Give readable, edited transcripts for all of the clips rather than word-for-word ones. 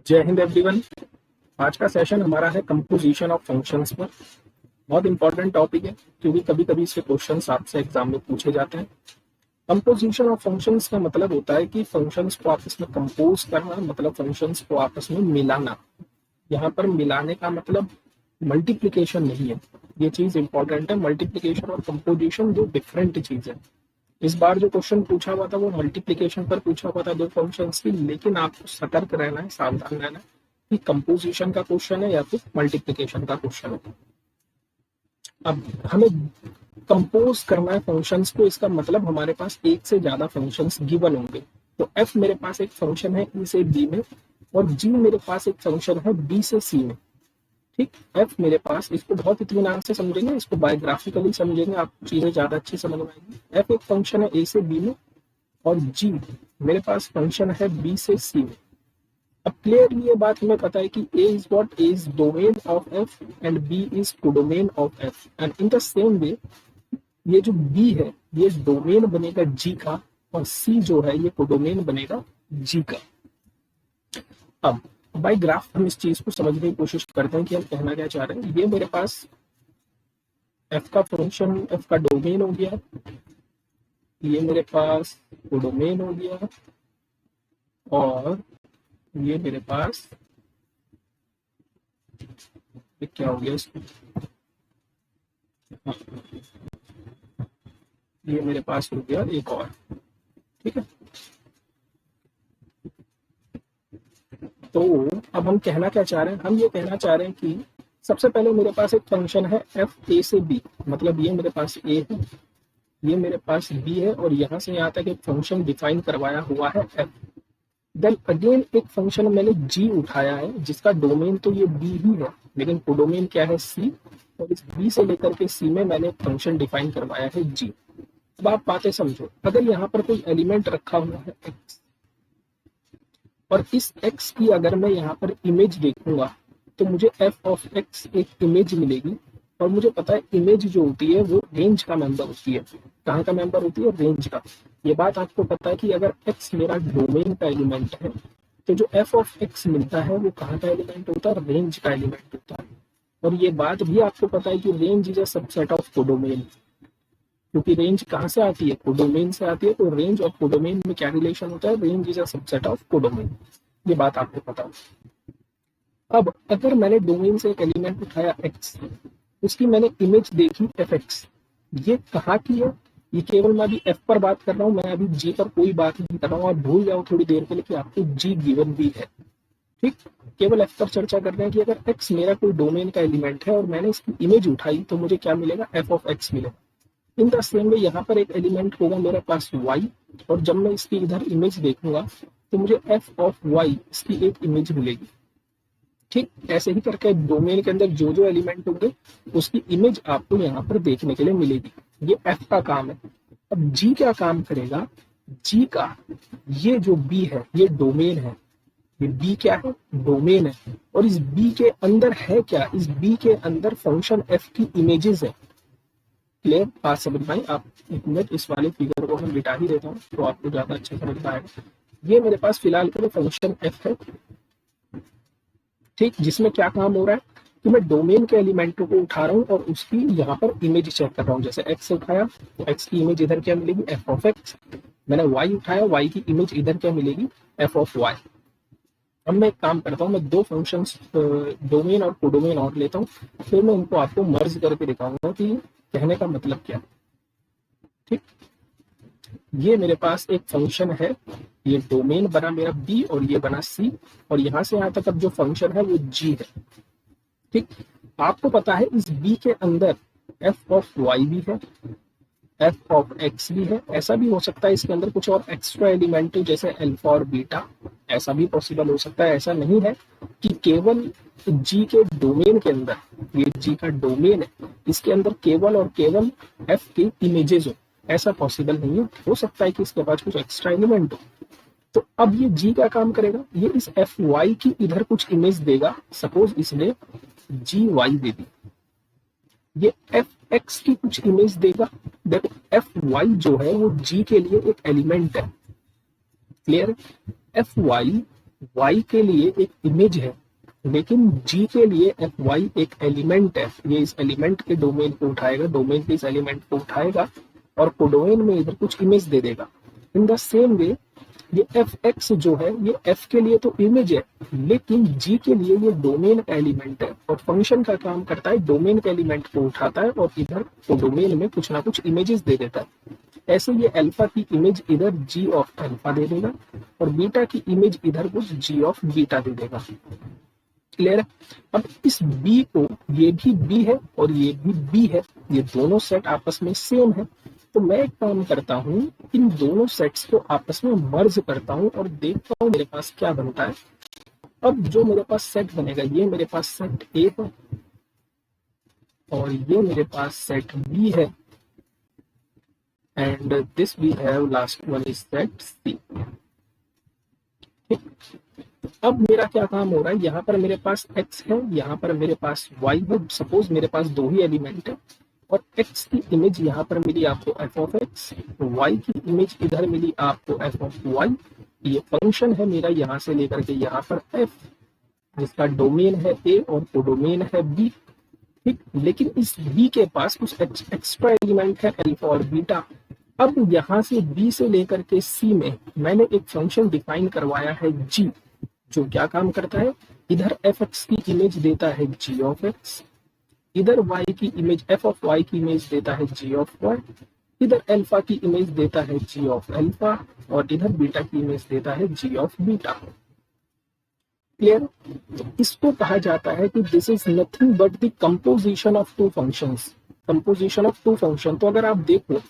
जय हिंद एवरीवन। आज का सेशन हमारा है कंपोजिशन ऑफ फंक्शंस पर। बहुत इंपॉर्टेंट टॉपिक है क्योंकि कभी कभी इसके क्वेश्चंस आपसे एग्जाम में पूछे जाते हैं। कंपोजिशन ऑफ फंक्शंस का मतलब होता है कि फंक्शंस को आपस में कंपोज करना, मतलब फंक्शंस को आपस में मिलाना। यहाँ पर मिलाने का मतलब मल्टीप्लीकेशन नहीं है। ये चीज इंपॉर्टेंट है। मल्टीप्लीकेशन और कंपोजिशन दो डिफरेंट चीज है। इस बार जो क्वेश्चन पूछा हुआ था वो मल्टीप्लीकेशन पर पूछा हुआ था, दो फंक्शंस की, लेकिन आपको सतर्क रहना है, सावधान रहना है कि कंपोजिशन का क्वेश्चन है या फिर मल्टीप्लीकेशन का क्वेश्चन है। अब हमें कंपोज करना है फंक्शंस को, इसका मतलब हमारे पास एक से ज्यादा फंक्शंस गिवन होंगे। तो एफ मेरे पास एक फंक्शन है ई से बी में, और जी मेरे पास एक फंक्शन है बी से सी में। ठीक, एफ मेरे पास, इसको बहुत इत्मीनान से समझेंगे, इसको बायोग्राफिकली समझेंगे, आपको चीजें ज्यादा अच्छी समझ में आएंगी। एफ एक फंक्शन है ए से बी में, और जी मेरे पास फंक्शन है बी से सी में। अब क्लियरली ये बात हमें पता है कि A is what, A is domain of F and B is codomain of F, and in the same way ये जो बी है ये डोमेन बनेगा जी का, और सी जो है ये कोडोमेन बनेगा जी का। अब बाय ग्राफ हम इस चीज को समझने की कोशिश करते हैं कि हम कहना क्या चाह रहे हैं। ये मेरे पास एफ का फंक्शन, एफ का डोमेन हो गया, ये मेरे पास कोडोमेन हो गया, और ये मेरे पास ये क्या हो गया इसको, हाँ, ये मेरे पास हो गया एक और। ठीक है, तो अब हम कहना क्या चाह रहे हैं, हम ये कहना चाह रहे हैं कि सबसे पहले मेरे पास एक फंक्शन है एफ ए से बी, मतलब ये मेरे पास ए है, ये मेरे पास बी है, और यहां से यहां तक एक फंक्शन डिफाइन करवाया हुआ है एफ। देन अगेन एक फंक्शन मैंने जी उठाया है जिसका डोमेन तो ये बी ही है, लेकिन कोडोमेन क्या है सी, और इस बी से लेकर के सी में मैंने एक फंक्शन डिफाइन करवाया है जी। अब आप बातें समझो, अगर यहाँ पर कोई एलिमेंट रखा हुआ है एक्स, और इस एक्स की अगर मैं यहाँ पर इमेज देखूंगा तो मुझे एफ ऑफ एक्स एक इमेज मिलेगी, और मुझे पता है इमेज जो होती है वो रेंज का मेंबर होती है। कहाँ का मेंबर होती है? रेंज का। ये बात आपको पता है कि अगर एक्स मेरा डोमेन का एलिमेंट है तो जो एफ ऑफ एक्स मिलता है वो कहाँ का एलिमेंट होता है? रेंज का एलिमेंट होता है। और ये बात भी आपको पता है कि range is a subset of codomain, क्योंकि रेंज कहाँ से आती है? कोडोमेन से आती है। तो रेंज और कोडोमेन में क्या रिलेशन होता है? Range is a subset of codomain. ये बात आपको पता हो। अब अगर मैंने डोमेन से एक एलिमेंट उठाया एक्स, उसकी मैंने इमेज देखी एफ एक्स, ये कहाँ की है? ये केवल मैं अभी एफ पर बात कर रहा हूँ, मैं अभी जी पर कोई बात नहीं कर रहा हूँ। आप भूल जाओ थोड़ी देर के लिए कि आपको जी गिवन भी है। ठीक, केवल एफ पर चर्चा कर रहे हैं कि अगर एक्स मेरा कोई डोमेन का एलिमेंट है और मैंने इसकी इमेज उठाई तो मुझे क्या मिलेगा? एफ ऑफ एक्स मिलेगा। इन द सेम वे यहाँ पर एक एलिमेंट होगा मेरे पास वाई, और जब मैं इसकी इधर इमेज देखूंगा तो मुझे एफ ऑफ वाई इसकी एक इमेज मिलेगी। ठीक, ऐसे ही करके डोमेन के अंदर जो जो एलिमेंट होंगे उसकी इमेज आपको यहाँ पर देखने के लिए मिलेगी। ये एफ का काम है। अब जी क्या काम करेगा? जी का, ये जो बी है ये डोमेन है, ये बी क्या है? डोमेन है। और इस बी के अंदर है क्या? इस बी के अंदर फंक्शन एफ की इमेजेस है। क्लियर बात समझ पाए आप? एक मिनट, इस वाले फिगर को हम मिटा ही देता हूँ तो आपको ज्यादा अच्छा समझ पाएगा। ये मेरे पास फिलहाल के लिए फंक्शन एफ है, ठीक, जिसमें क्या काम हो रहा है कि मैं डोमेन के एलिमेंटों को उठा रहा हूँ और उसकी यहाँ पर इमेज चेक कर रहा हूँ। जैसे एक्स उठाया तो एक्स की इमेज इधर क्या मिलेगी? F of x. मैंने वाई उठाया, वाई की इमेज इधर क्या मिलेगी? F of y. अब मैं एक काम करता हूँ, मैं दो फंक्शंस डोमेन और कोडोमेन और लेता हूँ, फिर मैं उनको आपको मर्ज करके दिखाऊंगा कि कहने का मतलब क्या। ठीक, ये मेरे पास एक फंक्शन है, ये डोमेन बना मेरा बी और ये बना सी, और यहां से यहां तक अब जो फंक्शन है वो जी है। ठीक, आपको पता है इस बी के अंदर एफ ऑफ वाई भी है, एफ ऑफ एक्स भी है। ऐसा भी हो सकता है इसके अंदर कुछ और एक्स्ट्रा एलिमेंट हो, जैसे अल्फा और बीटा, ऐसा भी पॉसिबल हो सकता है। ऐसा नहीं है कि केवल जी के डोमेन के अंदर, ये जी का डोमेन है, इसके अंदर केवल और केवल एफ के इमेजेस हो, ऐसा पॉसिबल नहीं है। हो सकता है कि इसके पास कुछ एक्स्ट्रा एलिमेंट हो। तो अब ये जी क्या काम करेगा? ये इस एफ वाई की इधर कुछ इमेज देगा। सपोज इसने जी वाई दे दी, ये एफ एक्स की कुछ इमेज देगा। देखो एफ वाई जो है वो जी के लिए एक एलिमेंट है। क्लियर? एफ वाई y के लिए एक इमेज है, लेकिन g के लिए fy एक एलिमेंट है। ये इस एलिमेंट के डोमेन को उठाएगा, डोमेन के इस एलिमेंट को उठाएगा और कोडोमेन में इधर कुछ इमेज दे देगा। इन द सेम वे ये fx जो है ये f के लिए तो इमेज है, लेकिन g के लिए ये डोमेन का एलिमेंट है और फंक्शन का काम करता है डोमेन के एलिमेंट को उठाता है और इधर कोडोमेन में कुछ ना कुछ इमेजेस दे देता है। ऐसे ये अल्फा की इमेज इधर g ऑफ अल्फा दे देगा और बीटा की इमेज इधर कुछ g ऑफ बीटा दे देगा। क्लियर है? अब इस b को, ये भी b है और ये भी b है, ये दोनों सेट आपस में सेम है। तो मैं एक काम करता हूँ, इन दोनों सेट्स को आपस में मर्ज करता हूँ और देखता हूँ मेरे पास क्या बनता है। अब जो मेरे पास सेट बनेगा, ये मेरे पास सेट A है और ये मेरे पास सेट B है, and this we have last one is set C। अब मेरा क्या काम हो रहा है, यहाँ पर मेरे पास x है, यहाँ पर मेरे पास y है। सपोज मेरे पास दो ही एलिमेंट है और x की इमेज यहाँ पर मिली आपको f ऑफ x, y की इमेज इधर मिली आपको f ऑफ y। ये फंक्शन है मेरा यहाँ से लेकर के यहाँ पर f, जिसका डोमेन है a और कोडोमेन है b। ठीक, लेकिन इस b के पास कुछ एक्स्ट्रा एलिमेंट है अल्फा और बीटा। अब यहाँ से b से लेकर के c में मैंने एक फंक्शन डिफाइन करवाया है g, जो क्या काम करता है, इधर fx की इमेज देता है g ऑफ x, इधर y की इमेज f ऑफ y की इमेज देता है g ऑफ y, इधर अल्फा की इमेज देता है g ऑफ अल्फा और इधर बीटा की इमेज देता है g ऑफ बीटा। क्लियर? तो इसको कहा जाता है कि this is nothing but the composition of two functions. Composition of two function. तो अगर आप देखो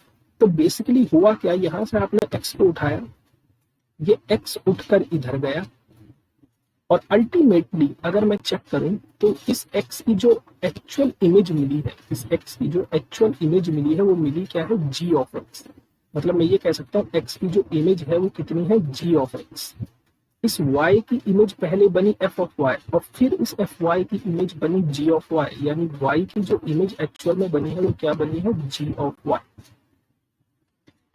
तो बेसिकली हुआ क्या, यहां से आपने x को उठाया, ये x उठकर इधर गया और अल्टीमेटली अगर मैं चेक करूं तो इस x की जो एक्चुअल इमेज मिली है, इस x की जो एक्चुअल इमेज मिली है वो मिली क्या है, g ऑफ x। मतलब मैं ये कह सकता हूँ x की जो इमेज है वो कितनी है, g ऑफ x। इस y की इमेज पहले बनी f ऑफ y और फिर इस fy की इमेज बनी g ऑफ y, यानी y की जो इमेज एक्चुअल में बनी है वो क्या बनी है, g ऑफ y।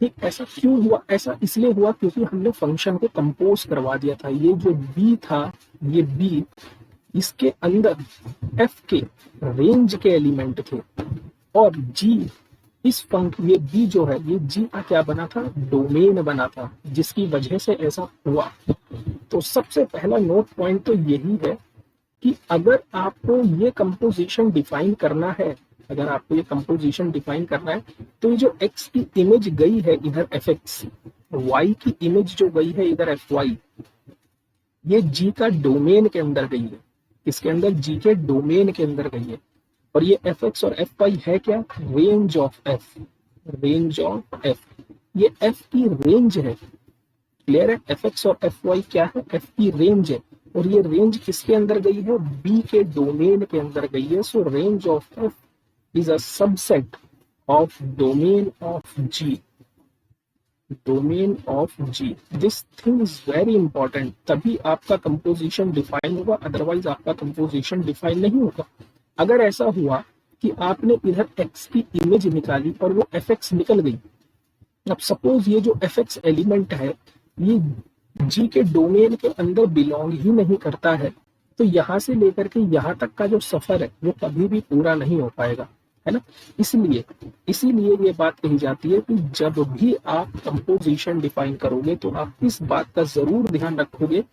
ठीक, ऐसा क्यों हुआ? ऐसा इसलिए हुआ क्योंकि हमने फंक्शन को कंपोज करवा दिया था। ये जो b था, ये b, इसके अंदर f के रेंज के एलिमेंट थे और g, इस फंक्शन, ये b जो है ये g का क्या बना था, डोमेन बना था, जिसकी वजह से ऐसा हुआ। तो सबसे पहला नोट पॉइंट तो यही है कि अगर आपको ये कंपोजिशन डिफाइन करना है, अगर आपको ये कंपोजिशन डिफाइन करना है, तो ये जो x की इमेज गई है इधर fx, y की इमेज जो गई है इधर fy, ये g का डोमेन के अंदर गई है। इसके अंदर g के डोमेन के अंदर गई है और ये fx और fy है क्या, range of f, range of f। ये f की रेंज है। क्लियर है? fx और fy क्या है, f की रेंज है और ये रेंज किसके अंदर गई है, b के डोमेन के अंदर गई है। सो range of f is a subset of domain of G. Domain of G. This thing is very important. तभी आपका कंपोजिशन डिफाइन होगा, अदरवाइज आपका कंपोजिशन डिफाइन नहीं होगा। अगर ऐसा हुआ कि आपने इधर x की इमेज निकाली और वो fx निकल गई, अब सपोज ये जो fx एलिमेंट है ये G के डोमेन के अंदर बिलोंग ही नहीं करता है, तो यहाँ से लेकर के यहाँ तक का जो सफर है वो कभी भी पूरा नहीं हो पाएगा, है ना। इसीलिए ये बात कही जाती है कि जब भी आप कंपोजिशन डिफाइन करोगे तो आप इस बात का जरूर ध्यान रखोगे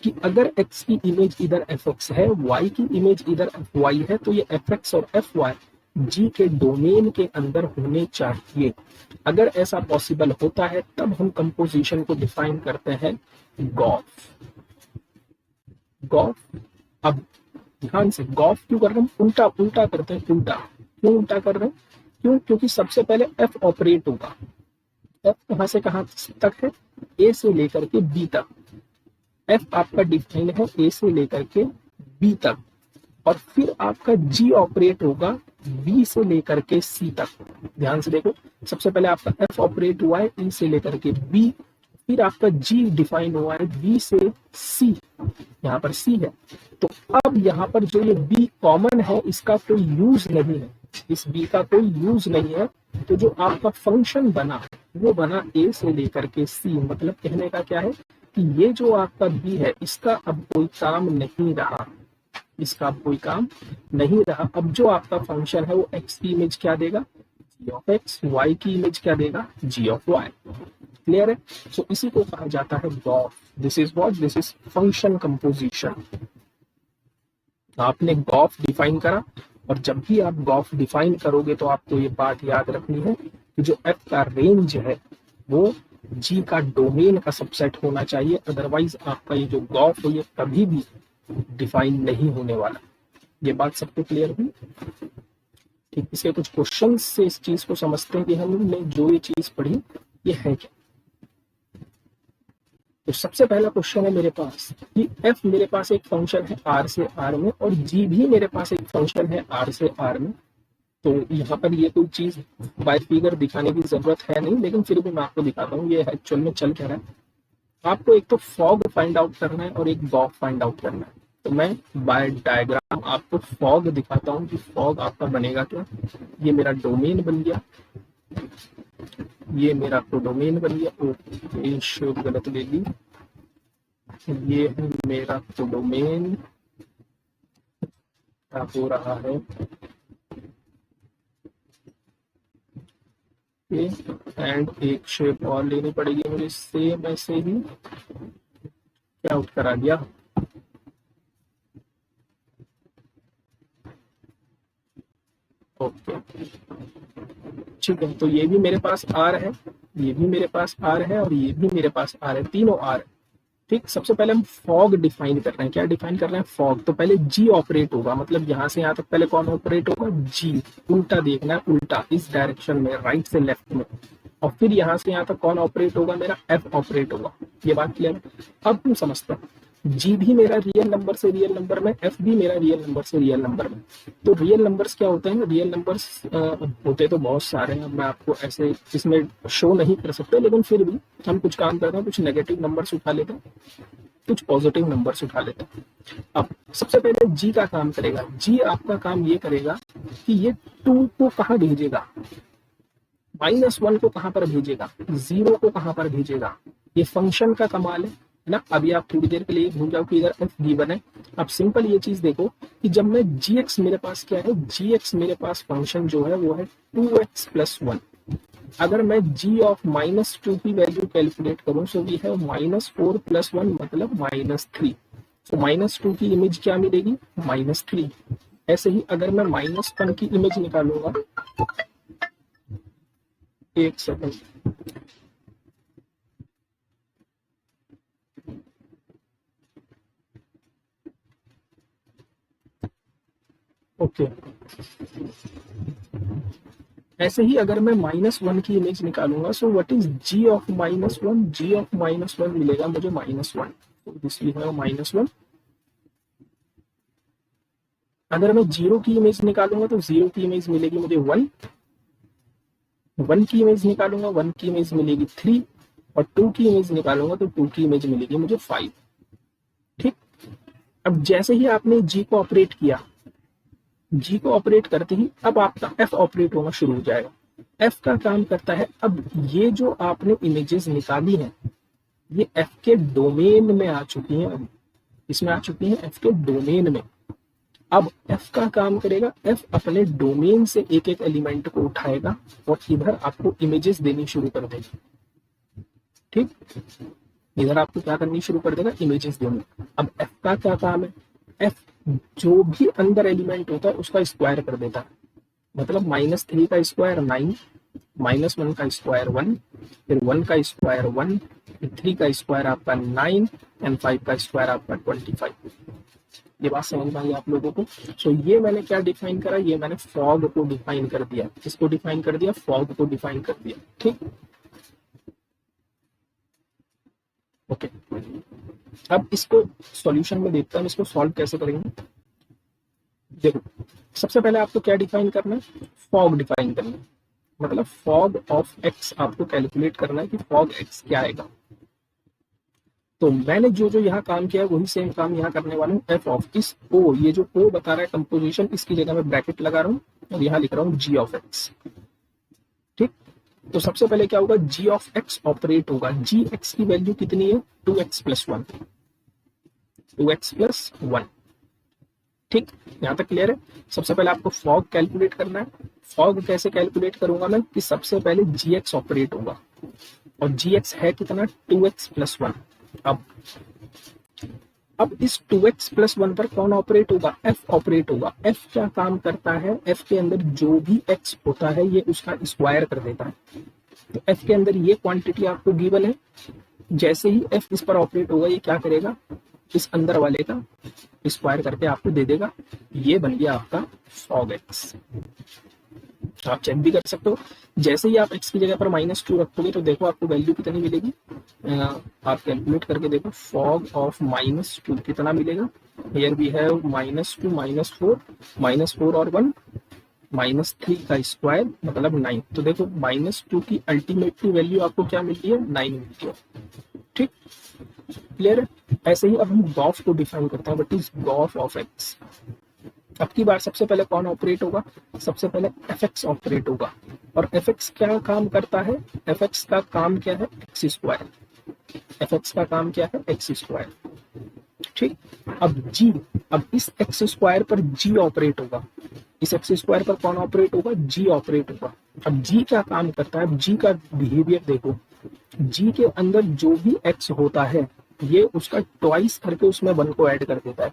कि अगर x की इमेज इधर fx है, y की इमेज इधर fy है, तो ये fx और fy g के डोमेन के अंदर होने चाहिए। अगर ऐसा पॉसिबल होता है तब हम कंपोजिशन को डिफाइन करते हैं गॉफ। गॉफ, अब ध्यान से, गॉफ क्यों कर रहे हैं, उल्टा उल्टा करते हैं। उल्टा क्यों उल्टा कर रहे हैं, क्यों? क्योंकि सबसे पहले f ऑपरेट होगा। f कहां से कहां तक है, a से लेकर के b तक। f आपका डिफाइन है a से लेकर के b तक और फिर आपका g ऑपरेट होगा b से लेकर के c तक। ध्यान से देखो, सबसे पहले आपका f ऑपरेट हुआ है e से लेकर के b, फिर आपका g डिफाइन हुआ है b से c, यहाँ पर c है। तो अब यहाँ पर जो ये b कॉमन है इसका कोई यूज नहीं है, इस b का कोई यूज नहीं है। तो जो आपका फंक्शन बना वो बना a से लेकर के c, मतलब कहने का क्या है, कि ये जो आपका बी है इसका अब कोई काम नहीं रहा, इसका अब कोई काम नहीं रहा। अब जो आपका फंक्शन है वो एक्स की इमेज क्या देगा, जी ऑफ एक्स, वाई की इमेज क्या देगा, जी ऑफ वाई। क्लियर है? सो इसी को कहा जाता है g o f. This is what, this is function composition. आपने गॉफ डिफाइन करा, और जब भी आप गॉफ डिफाइन करोगे तो आपको ये बात याद रखनी है कि जो एफ का रेंज है वो जी का डोमेन का सबसेट होना चाहिए, अदरवाइज आपका ये जो गॉफ है ये कभी भी डिफाइन नहीं होने वाला। ये बात सबको क्लियर हुई? ठीक, इसके कुछ क्वेश्चन से इस चीज को समझते हैं कि हमने जो ये चीज पढ़ी ये है क्या। तो सबसे पहला क्वेश्चन है मेरे पास कि एफ मेरे पास एक फंक्शन है आर से आर में, और जी भी मेरे पास एक फंक्शन है आर से आर में। तो यहाँ पर ये कोई चीज बाय फिगर दिखाने की जरूरत है नहीं, लेकिन फिर भी मैं आपको दिखाता हूँ ये एक्चुअल में चल क्या रहा है। आपको एक तो फॉग फाइंड आउट करना है और एक गॉफ फाइंड आउट करना है। तो मैं बाय डायग्राम आपको फॉग दिखाता हूँ कि फॉग आपका बनेगा क्या। ये मेरा डोमेन बन गया, ये मेरा तो डोमेन बन गया। ओके, शेप गलत ले ली। ये है मेरा तो डोमेन, क्या हो रहा है एंड एक शेप और लेनी पड़ेगी मुझे, सेम ऐसे ही क्या आउट करा दिया। ओके ठीक है, तो ये भी मेरे पास आर है, ये भी मेरे पास आर है, और ये भी मेरे पास आर है, तीनों आर है। ठीक, सबसे पहले हम फॉग डिफाइन कर रहे हैं। क्या डिफाइन कर रहे हैं? फॉग। तो पहले जी ऑपरेट होगा, मतलब यहां से यहां तक पहले कौन ऑपरेट होगा, जी। उल्टा देखना है, उल्टा इस डायरेक्शन में, राइट से लेफ्ट में। और फिर यहां से यहां तक कौन ऑपरेट होगा, मेरा एफ ऑपरेट होगा। ये बात क्लियर है? अब तुम समझते हैं, जी भी मेरा रियल नंबर से रियल नंबर में, एफ भी मेरा रियल नंबर से रियल नंबर में। तो रियल नंबर्स क्या होते हैं? रियल नंबर्स होते तो बहुत सारे हैं, मैं आपको ऐसे इसमें शो नहीं कर सकते, लेकिन फिर भी हम कुछ काम करते हैं, कुछ नेगेटिव नंबर्स उठा लेते हैं, कुछ पॉजिटिव नंबर्स उठा लेते हैं। अब सबसे पहले जी का काम करेगा। जी आपका काम ये करेगा कि ये 2 को कहाँ भेजेगा, -1 को कहाँ पर भेजेगा, 0 को कहाँ पर भेजेगा। ये फंक्शन का कमाल है ना। अभी आप थोड़ी देर के लिए भूल जाओ कि इधर एफ गिवन है। अब सिंपल ये चीज देखो कि जब मैं जी एक्स, मेरे पास क्या है, जी एक्स मेरे पास फंक्शन जो है वो है 2x + 1। अगर मैं g ऑफ -2 की वैल्यू कैलकुलेट करूं तो ये है -4 + 1 मतलब -3। तो -2 की इमेज क्या मिलेगी, -3। ऐसे ही अगर मैं -1 की इमेज निकालूंगा, एक सेकंड, ओके। ऐसे ही अगर मैं -1 की इमेज निकालूंगा, so what is g of -1, g of -1 मिलेगा मुझे -1, तो दिस है -1। अगर मैं 0 की इमेज निकालूंगा तो 0 की इमेज मिलेगी मुझे 1, 1 की इमेज निकालूंगा, 1 की इमेज मिलेगी 3, और 2 की इमेज निकालूंगा तो 2 की इमेज मिलेगी मुझे 5। ठीक, अब जैसे ही आपने जी को ऑपरेट किया, जी को ऑपरेट करते ही अब आपका एफ ऑपरेट होना शुरू हो जाएगा। एफ का काम करता है, अब ये जो आपने इमेजेस निकाली हैं ये एफ के डोमेन में आ चुकी हैं, अब इसमें आ चुकी हैं एफ के डोमेन में। अब एफ का काम करेगा, एफ अपने डोमेन से एक एक एलिमेंट को उठाएगा और इधर आपको इमेजेस देनी शुरू कर देगा। ठीक, इधर आपको क्या करनी शुरू कर देगा, इमेजेस देनी। अब एफ का क्या काम है, एफ जो भी अंदर एलिमेंट होता है उसका स्क्वायर कर देता है। मतलब -3 का स्क्वायर 9, -1 का स्क्वायर 1, फिर 1 का स्क्वायर 1, फिर 3 का स्क्वायर आपका 9, एंड 5 का स्क्वायर आपका 25। ये बात समझ में आई आप लोगों को? सो ये मैंने क्या डिफाइन करा, ये मैंने फॉग को डिफाइन कर दिया। किसको डिफाइन कर दिया, फॉग को डिफाइन कर दिया। ठीक, ओके। अब इसको सॉल्यूशन में देखते हैं, इसको सॉल्व कैसे करेंगे। देखो, सबसे पहले आपको क्या डिफाइन करना है, फॉग डिफाइन करना है। मतलब फॉग ऑफ एक्स आपको कैलकुलेट करना है कि फॉग एक्स क्या आएगा। तो मैंने जो जो यहाँ काम किया है वही सेम काम यहाँ करने वाला हूँ। एफ ऑफ इस ओ, ये जो ओ बता रहा है कंपोजिशन, इसकी जगह मैं ब्रैकेट लगा रहा हूँ और यहाँ लिख रहा हूँ जी ऑफ एक्स। ठीक, तो सबसे पहले क्या होगा, जी ऑफ एक्स ऑपरेट होगा। जी एक्स की वैल्यू कितनी है, 2x प्लस 1, 2x प्लस 1। ठीक, यहाँ तक क्लियर है। सबसे पहले आपको फॉग कैलकुलेट करना है। फॉग कैसे कैलकुलेट करूंगा मैं, कि सबसे पहले जी एक्स ऑपरेट होगा, और जी एक्स है कितना, 2x प्लस 1। अब इस 2x प्लस 1 पर कौन ऑपरेट होगा, f ऑपरेट होगा। f क्या काम करता है, f के अंदर जो भी x होता है ये उसका स्क्वायर कर देता है। तो f के अंदर ये क्वांटिटी आपको गिवन है, जैसे ही f इस पर ऑपरेट होगा ये क्या करेगा, इस अंदर वाले का स्क्वायर करके आपको दे देगा। ये बन गया आपका फॉग एक्स। आप चेक भी कर सकते हो, जैसे ही आप x की जगह पर -2 रखोगे तो देखो आपको वैल्यू कितनी मिलेगी। आप कैलकुलेट करके देखो, फॉग ऑफ -2 कितना मिलेगा। हियर वी हैव -2 -4, -4 और 1, -3 का स्क्वायर मतलब 9। तो देखो -2 की अल्टीमेटली वैल्यू आपको क्या मिलती है, 9 मिलती है। ठीक, क्लियर है। ऐसे ही अब हम गॉफ को डिफाइन करते हैं, what is Gauff of x. अब की बार सबसे पहले कौन ऑपरेट होगा, सबसे पहले fx ऑपरेट होगा। और fx क्या काम करता है, fx का काम क्या है, एक्स स्क्वायर। fx का काम क्या है, एक्स स्क्वायर। ठीक, अब g, अब इस एक्स स्क्वायर पर g ऑपरेट होगा। इस एक्स स्क्वायर पर कौन ऑपरेट होगा, g ऑपरेट होगा। अब g क्या काम करता है, अब g का बिहेवियर देखो। g के अंदर जो भी x होता है ये उसका ट्वाइस करके उसमें 1 को ऐड कर देता है।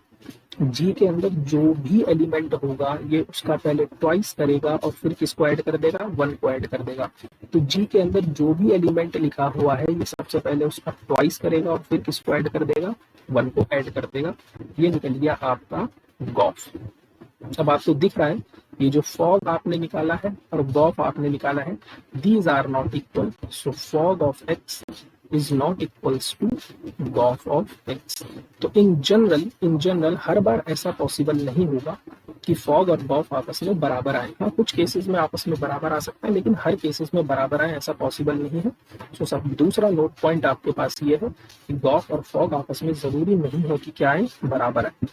जी के अंदर जो भी एलिमेंट होगा ये उसका पहले ट्वाइस करेगा और फिर किसको ऐड कर देगा, 1 को ऐड कर देगा। तो जी के अंदर जो भी एलिमेंट लिखा हुआ है ये सबसे पहले उसका ट्वाइस करेगा और फिर किसको ऐड कर देगा, 1 को ऐड कर देगा। ये निकल गया आपका गॉफ। अब आपको दिख रहा है ये जो फॉग आपने निकाला है और गॉफ आपने निकाला है, these are not equal. So f o g of x is not equals to g o f of x. तो इन जनरल हर बार ऐसा पॉसिबल नहीं होगा कि फॉग और गॉफ आपस में बराबर आए। हाँ, कुछ केसेस में आपस में बराबर आ सकता है, लेकिन हर केसेस में बराबर आए ऐसा पॉसिबल नहीं है। सो सब दूसरा नोट पॉइंट आपके पास ये है कि गॉफ और फॉग आपस में जरूरी नहीं है कि क्या आए, बराबर आए।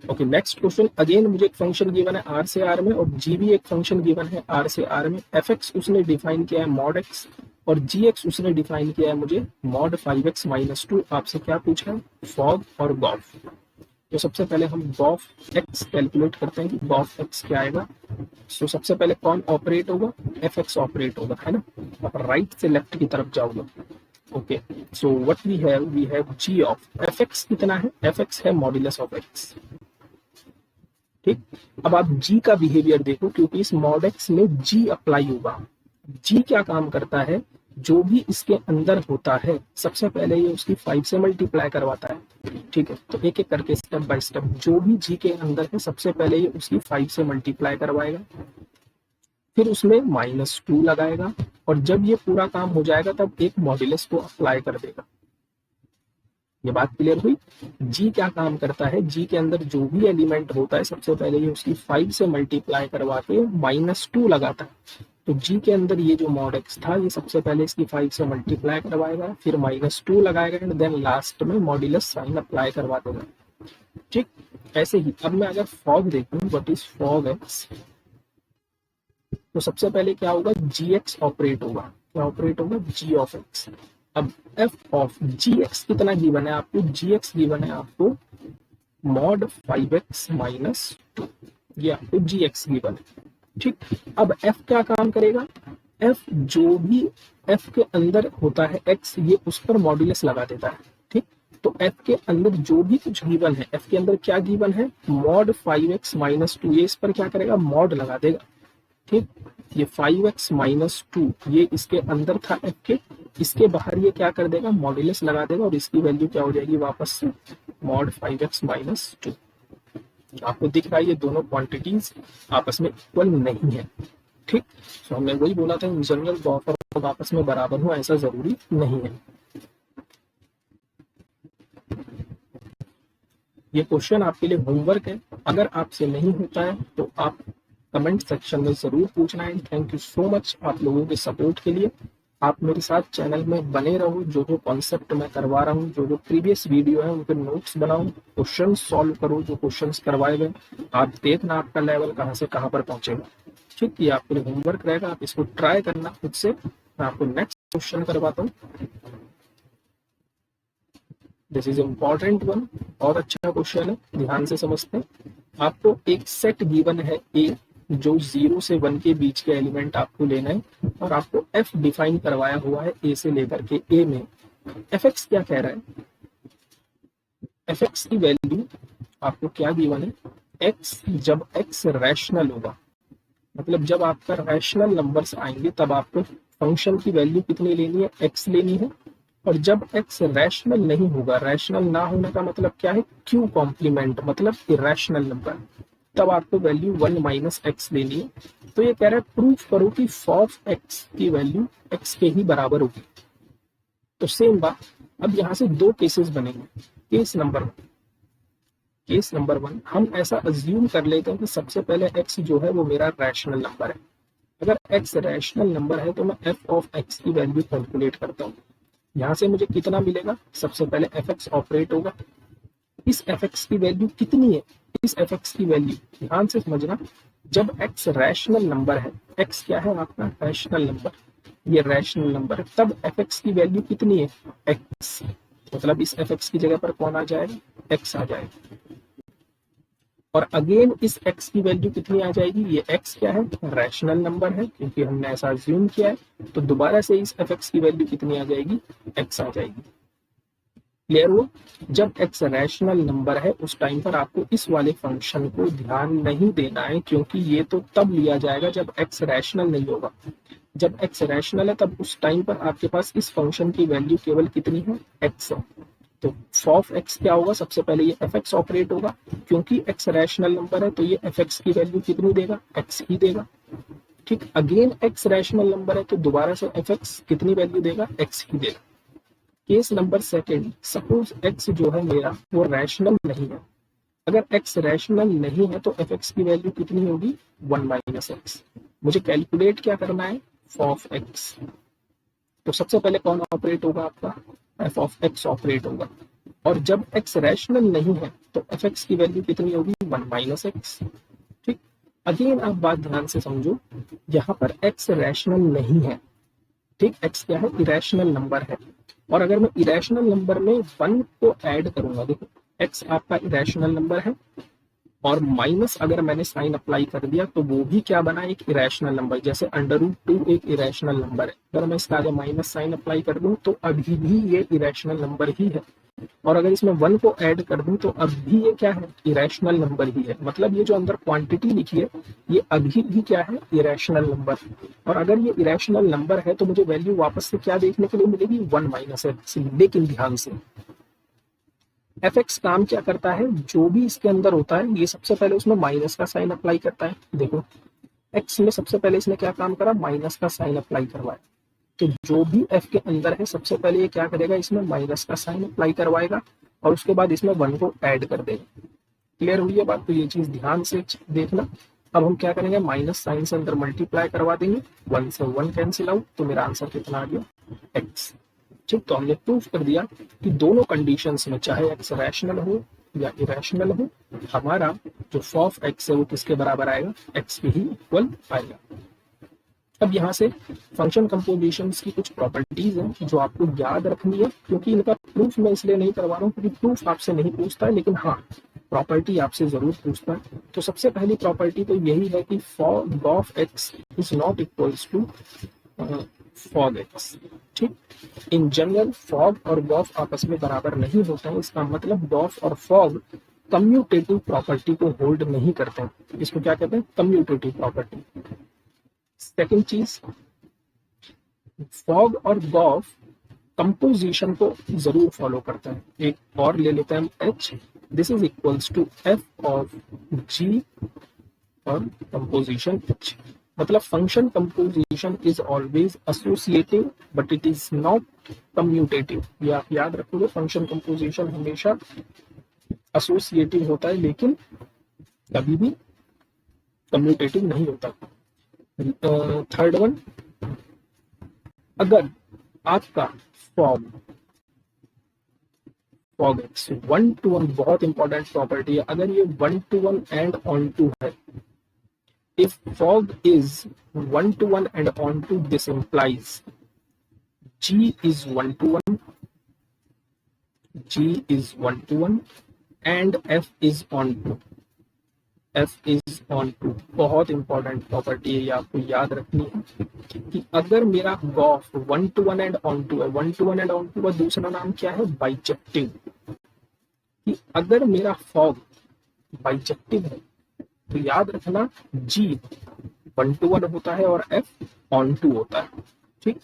Okay, next question. अगेन मुझे एक फंक्शन गिवन है आर से आर में, और जी भी एक फंक्शन गिवन है आर से आर में। एफ एक्स उसने डिफाइन किया है मॉड एक्स, और जी एक्स उसने डिफाइन किया है मुझे मॉड 5x - 2। आपसे क्या पूछा है, फॉग और गॉफ। तो सबसे पहले हम गॉफ एक्स कैलकुलेट करते हैं कि गॉफ एक्स क्या आएगा। सो सबसे पहले कौन ऑपरेट होगा, एफ एक्स ऑपरेट होगा, है ना। आप राइट से लेफ्ट की तरफ जाओगे। Okay, so what we have g of f x कितना है, एफ एक्स है मॉड्यूलस ऑफ एक्स। ठीक, अब आप g का बिहेवियर देखो, क्योंकि इस मॉड एक्स में g अप्लाई होगा। g क्या काम करता है, जो भी इसके अंदर होता है सबसे पहले ये उसकी 5 से मल्टीप्लाई करवाता है। ठीक है, तो एक एक करके स्टेप बाय स्टेप जो भी g के अंदर है सबसे पहले ये उसकी 5 से मल्टीप्लाई करवाएगा, फिर उसमें -2 लगाएगा, और जब ये पूरा काम हो जाएगा तब एक मॉड्यूलस को अप्लाई कर देगा। ये बात क्लियर हुई। जी क्या काम करता है, जी के अंदर जो भी एलिमेंट होता है सबसे पहले ये उसकी 5 से मल्टीप्लाई करवा के -2 लगाता है। तो जी के अंदर ये जो मॉड एक्स था ये सबसे पहले इसकी 5 से मल्टीप्लाई करवाएगा, फिर -2 लगाएगा, एंड देन लास्ट में मॉड्यूलस साइन अप्लाई करवा देगा। ठीक, ऐसे ही अब मैं अगर फॉग देखूं, व्हाट इज फॉग एक्स, तो सबसे पहले क्या होगा, जी एक्स ऑपरेट होगा। क्या ऑपरेट होगा, जी ऑफ एक्स। अब एफ ऑफ जी एक्स कितना गिवन है आपको, जी एक्स गिवन है आपको मॉड 5x - 2, ये आपको जी एक्स गिवन है। ठीक, अब एफ क्या काम करेगा, एफ जो भी एफ के अंदर होता है एक्स ये उस पर मॉड्यूलस लगा देता है। ठीक, तो एफ के अंदर जो भी कुछ गिवन है, एफ के अंदर क्या गिवन है, मॉड 5x - 2, ये इस पर क्या करेगा, मॉड लगा देगा। ठीक, ये 5x - 2 ये इसके अंदर था एफ के, इसके बाहर ये क्या कर देगा, मॉड्यूलस लगा देगा, और इसकी वैल्यू क्या हो जाएगी वापस से, मॉड 5x - 2। आपको दिख रहा है ये दोनों क्वांटिटीज आपस में इक्वल नहीं है। ठीक, तो हमने वही बोला था इन जनरल गॉफ और फॉग आपस में बराबर हो ऐसा जरूरी नहीं है। ये क्वेश्चन आपके लिए होमवर्क है, अगर आपसे नहीं होता है तो आप कमेंट सेक्शन में जरूर पूछना है। थैंक यू सो मच आप लोगों के सपोर्ट के लिए। आप मेरे साथ चैनल में बने रहो, जो जो कॉन्सेप्ट मैं करवा रहा हूँ, जो जो प्रीवियस वीडियो है उनके नोट्स बनाओ, क्वेश्चन सॉल्व करो, जो क्वेश्चंस करवाए गए आप देखना आपका लेवल कहाँ से कहाँ पर पहुंचेगा। ठीक, ये आपके लिए होमवर्क रहेगा, आप इसको ट्राई करना खुद से। मैं आपको नेक्स्ट क्वेश्चन करवाता हूँ। दिस इज इम्पोर्टेंट वन, बहुत अच्छा क्वेश्चन है, ध्यान से समझते हैं। आपको एक सेट गिवन है ए, जो 0 से 1 के बीच के एलिमेंट आपको लेना है, और आपको एफ डिफाइन करवाया हुआ है ए से लेकर के ए में। एफ एक्स क्या कह रहा है? एफ एक्स की वैल्यू आपको क्या गिवन है? एक्स, जब एक्स रैशनल होगा, मतलब जब आपका रैशनल नंबर्स आएंगे तब आपको फंक्शन की वैल्यू कितनी लेनी है? एक्स लेनी है। और जब एक्स रैशनल नहीं होगा, रैशनल ना होने का मतलब क्या है? क्यू कॉम्प्लीमेंट, मतलब इरेशनल नंबर, तब आपको वैल्यू 1 माइनस एक्स लेनी है। तो ये कह रहा है प्रूफ करो कि फॉफ एक्स की वैल्यू एक्स के ही बराबर होगी। तो सेम बात, अब यहाँ से दो केसेस बनेंगे। केस नंबर वन, हम ऐसा अज्यूम कर लेते हैं कि सबसे पहले एक्स जो है वो मेरा रैशनल नंबर है। अगर एक्स रैशनल नंबर है तो मैं एफ ऑफ एक्स की वैल्यू कैलकुलेट करता हूँ। यहाँ से मुझे कितना मिलेगा? सबसे पहले एफ एक्स ऑपरेट होगा। इस एफ एक्स की वैल्यू कितनी है? इस एफ एक्स की वैल्यू ध्यान से समझना, जब एक्स रैशनल नंबर है, एक्स क्या है आपका? रैशनल नंबर, ये रैशनल नंबर है, तब एफ एक्स की वैल्यू कितनी है? एक्स, मतलब इस एफ एक्स की जगह पर कौन आ जाएगा? एक्स आ जाएगा। और अगेन इस x की वैल्यू कितनी आ जाएगी? ये x क्या है? रैशनल नंबर है, क्योंकि हमने ऐसा अज्यूम किया है। तो दोबारा से इस fx की वैल्यू कितनी आ जाएगी? x आ जाएगी। क्लियर हुआ? जब x रैशनल नंबर है उस टाइम पर आपको इस वाले फंक्शन को ध्यान नहीं देना है, क्योंकि ये तो तब लिया जाएगा जब x रैशनल नहीं होगा। जब x रैशनल है तब उस टाइम पर आपके पास इस फंक्शन की वैल्यू केवल कितनी है? x है। तो फॉफ एक्स क्या होगा? सबसे पहले ये एफ एक्स ऑपरेट होगा, क्योंकि एक्स रैशनल नंबर है तो ये एफ एक्स की वैल्यू कितनी देगा? एक्स ही देगा। ठीक, अगेन एक्स रैशनल नंबर है तो दोबारा से एफ एक्स कितनी वैल्यू देगा? एक्स ही देगा। Case number second, suppose x जो है मेरा वो रैशनल नहीं है। अगर एक्स रैशनल नहीं है तो एफ एक्स की वैल्यू कितनी होगी? 1 माइनस एक्स। मुझे कैलकुलेट क्या करना है? फॉफ एक्स। तो सबसे पहले कौन ऑपरेट होगा? आपका एफ ऑफ एक्स ऑपरेट होगा। और जब x रैशनल नहीं है तो एफ एक्स की वैल्यू कितनी होगी? 1 माइनस एक्स। ठीक, अगेन आप बात ध्यान से समझो, यहाँ पर x रैशनल नहीं है। ठीक, x क्या है? इरेशनल नंबर है। और अगर मैं इरेशनल नंबर में 1 को ऐड करूंगा, देखो x आपका इरेशनल नंबर है, और माइनस अगर मैंने साइन अप्लाई कर दिया तो वो भी क्या बना? एक इरेशनल नंबर। जैसे √2 एक इरेशनल नंबर है, अगर मैं इसका आगे माइनस साइन अप्लाई कर दूं तो अभी भी ये इरेशनल नंबर ही है। और अगर इसमें 1 को ऐड कर दूं तो अब भी ये क्या है? इरेशनल नंबर ही है। मतलब ये जो अंदर क्वांटिटी लिखी है ये अभी भी क्या है? Irrational number. और अगर ये इरेशनल नंबर है तो मुझे वैल्यू वापस से क्या देखने के लिए मिलेगी? 1 माइनस एक्स। लेकिन ध्यान से, एफ एक्स काम क्या करता है? जो भी इसके अंदर होता है ये सबसे पहले उसमें माइनस का साइन अप्लाई करता है। देखो एक्स में सबसे पहले इसने क्या काम करा? माइनस का साइन अप्लाई करवाया। तो जो भी एफ के अंदर है सबसे पहले ये क्या करेगा? इसमें माइनस का साइन अप्लाई करवाएगा, और उसके बाद इसमें 1 को ऐड कर देगा। क्लियर हुई है बात? तो ये चीज ध्यान से देखना। अब हम क्या करेंगे? माइनस साइन से अंदर मल्टीप्लाई करवा देंगे, 1 से 1 कैंसिल आउट, तो मेरा आंसर कितना आ गया? एक्स। ठीक, तो हमने प्रूफ कर दिया कि दोनों कंडीशंस में, चाहे एक्स रैशनल हो या इरेशनल हो, हमारा जो फॉफ एक्स है वो किसके बराबर आएगा? एक्स के ही इक्वल आएगा। अब यहाँ से फंक्शन कंपोजिशंस की कुछ प्रॉपर्टीज हैं जो आपको याद रखनी है, क्योंकि इनका प्रूफ मैं इसलिए नहीं करवा रहा हूँ क्योंकि प्रूफ आपसे नहीं पूछता है, लेकिन हाँ प्रॉपर्टी आपसे जरूर पूछता है। तो सबसे पहली प्रॉपर्टी तो यही है कि f o g of x is not equals to f o g x. ठीक, इन जनरल फॉग और गॉफ आपस में बराबर नहीं होते हैं। इसका मतलब गॉफ और फॉग कम्यूटेटिव प्रॉपर्टी को होल्ड नहीं करते हैं। इसको क्या कहते हैं? Commutative property. सेकेंड चीज, फॉग और गॉफ कंपोजिशन को जरूर फॉलो करते हैं। एक और ले लेते हैं हम H, this is equals to F of G और कंपोजिशन एच। मतलब function composition is always associative but it is not commutative. ये आप याद रखोगे, फंक्शन कंपोजिशन हमेशा एसोसिएटिव होता है लेकिन कभी भी कम्यूटेटिव नहीं होता। थर्ड वन, अगर आपका फॉग फॉग 1-to-1 बहुत इंपॉर्टेंट प्रॉपर्टी है, अगर ये 1-to-1 एंड ऑन टू है, if fog is 1-to-1 and on to, this implies G is 1-to-1, G is 1-to-1 and F is on to, F is on to। बहुत important property है, ये आपको याद रखनी है कि अगर मेरा Gauff 1-to-1 and on to है, 1-to-1 एंड ऑन टू का दूसरा नाम क्या है, बाइजेक्टिव। कि अगर मेरा फॉग बाइजेक्टिव है तो याद रखना G 1-to-1 होता है और F ऑन टू होता है। ठीक,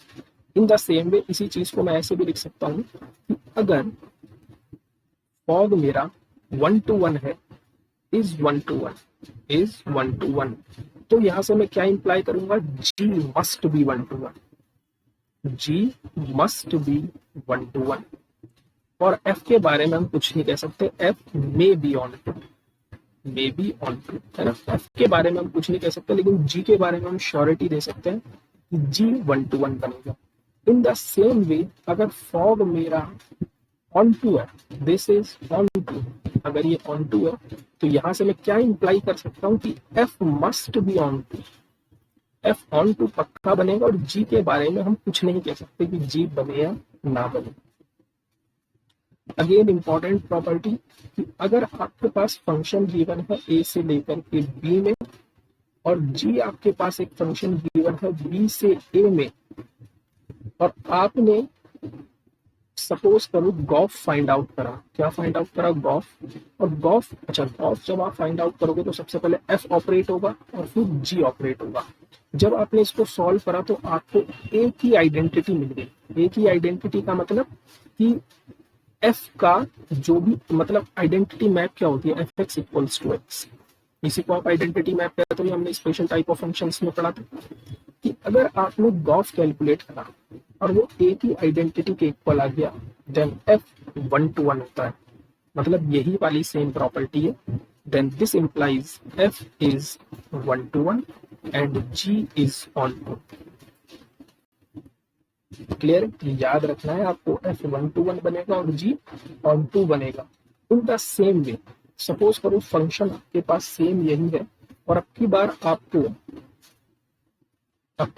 इन द सेम वे इसी चीज को मैं ऐसे भी लिख सकता हूं कि अगर फॉग मेरा 1-to-1 है, इज 1-to-1, तो यहां से मैं क्या इंप्लाई करूंगा, G must be 1-to-1, G must be 1-to-1। और F के बारे में हम कुछ नहीं कह सकते, F may be onto, may be onto, है ना। F के बारे में हम कुछ नहीं कह सकते, लेकिन G के बारे में हम श्योरिटी दे सकते हैं कि G 1-to-1 बनेगा। इन द सेम वे अगर फॉग मेरा ऑन टू है, दिस इज ऑन टू, अगर ये ऑन टू है तो यहां से मैं क्या इंप्लाई कर सकता हूं कि F must be onto, F onto पक्का बनेगा। और G के बारे में हम कुछ नहीं कह सकते कि G बने या ना बने। अगेन इंपॉर्टेंट प्रॉपर्टी कि अगर आपके पास फंक्शन गिवन है A से लेकर के B में, और G आपके पास एक फंक्शन गिवन है B से A में, और आपने सपोज करो गॉफ फाइंड आउट करा, क्या फाइंड आउट करा, गॉफ। और गॉफ, अच्छा गॉफ जब आप फाइंड आउट करोगे तो सबसे पहले F ऑपरेट होगा और फिर G ऑपरेट होगा। जब आपने इसको सॉल्व करा तो आपको A की आइडेंटिटी मिल गई। A की आइडेंटिटी का मतलब कि F का जो भी, मतलब आइडेंटिटी मैप क्या होती है, Fx इक्वल्स टू x। इसी को आप आइडेंटिटी मैप कहते हो, हमने स्पेशल टाइप ऑफ फंक्शंस में पढ़ा था कि अगर आपने गॉफ कैलकुलेट करा और वो A की आइडेंटिटी के इक्वल आ गया, देन F 1-to-1 होता है, मतलब यही वाली सेम प्रॉपर्टी है। Then this implies F is 1-to-1 and G is onto. Clear, याद रखना है आपको, F 1-to-1 बनेगा और G ऑन टू बनेगा। इन द सेम वे सपोज करो फंक्शन आपके पास सेम यही है, और अब की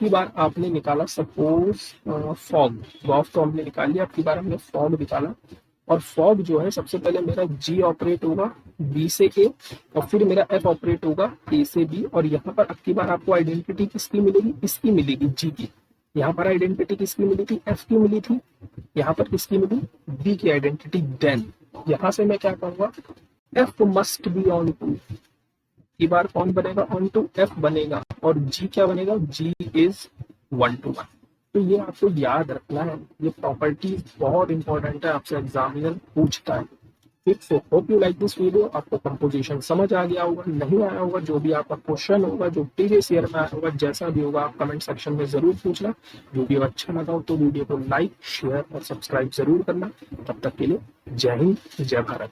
बार आपने निकाला सपोज फॉग, गॉफ तो हमने निकाल लिया, अब की बार हमने फॉग निकाला। और फॉग जो है सबसे पहले मेरा G ऑपरेट होगा B से A, और फिर मेरा F ऑपरेट होगा A से B। और यहाँ पर अब की बार आपको आइडेंटिटी किसकी मिलेगी, इसकी मिलेगी G की। यहाँ पर आइडेंटिटी किसकी मिली थी, F की मिली थी। यहाँ पर किसकी मिली, B की आइडेंटिटी। देन यहाँ से मैं क्या कहूंगा, F must be onto. की बार कौन बनेगा, ऑन टू F बनेगा, और G क्या बनेगा, G इज 1-to-1। तो ये आपको याद रखना है, ये प्रॉपर्टी बहुत इंपॉर्टेंट है, आपसे एग्जामिनर पूछता है। ठीक, so hope you like this video. आपको कंपोजिशन समझ आ गया होगा, नहीं आया होगा, जो भी आपका क्वेश्चन होगा, जो प्रीवियस ईयर में आया होगा, जैसा भी होगा, आप कमेंट सेक्शन में जरूर पूछना। वीडियो अच्छा लगा हो तो वीडियो को लाइक, शेयर और सब्सक्राइब जरूर करना। तब तक के लिए जय हिंद, जय भारत।